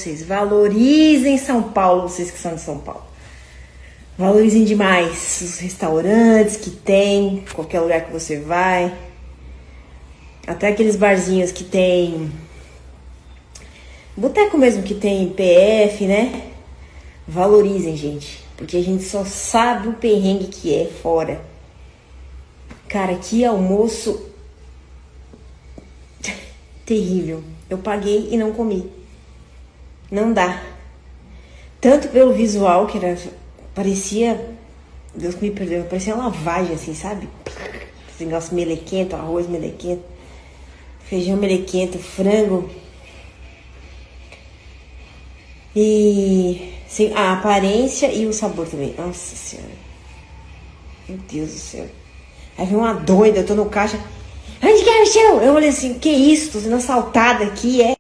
Vocês valorizem São Paulo, vocês que são de São Paulo. Valorizem demais os restaurantes que tem, qualquer lugar que você vai. Até aqueles barzinhos que tem boteco mesmo, que tem PF, né? Valorizem, gente. Porque a gente só sabe o perrengue que é fora. Cara, que almoço terrível. Eu paguei e não comi. Não dá. Tanto pelo visual, que era... Parecia... Deus me perdoe, parecia uma lavagem, assim, sabe? Esse negócio melequento, arroz melequento, feijão melequento, frango. E... Sim, a aparência e o sabor também. Nossa Senhora. Meu Deus do céu. Aí vem uma doida, eu tô no caixa. Onde que é o seu? Eu olhei assim, que isso? Tô sendo assaltada aqui, é?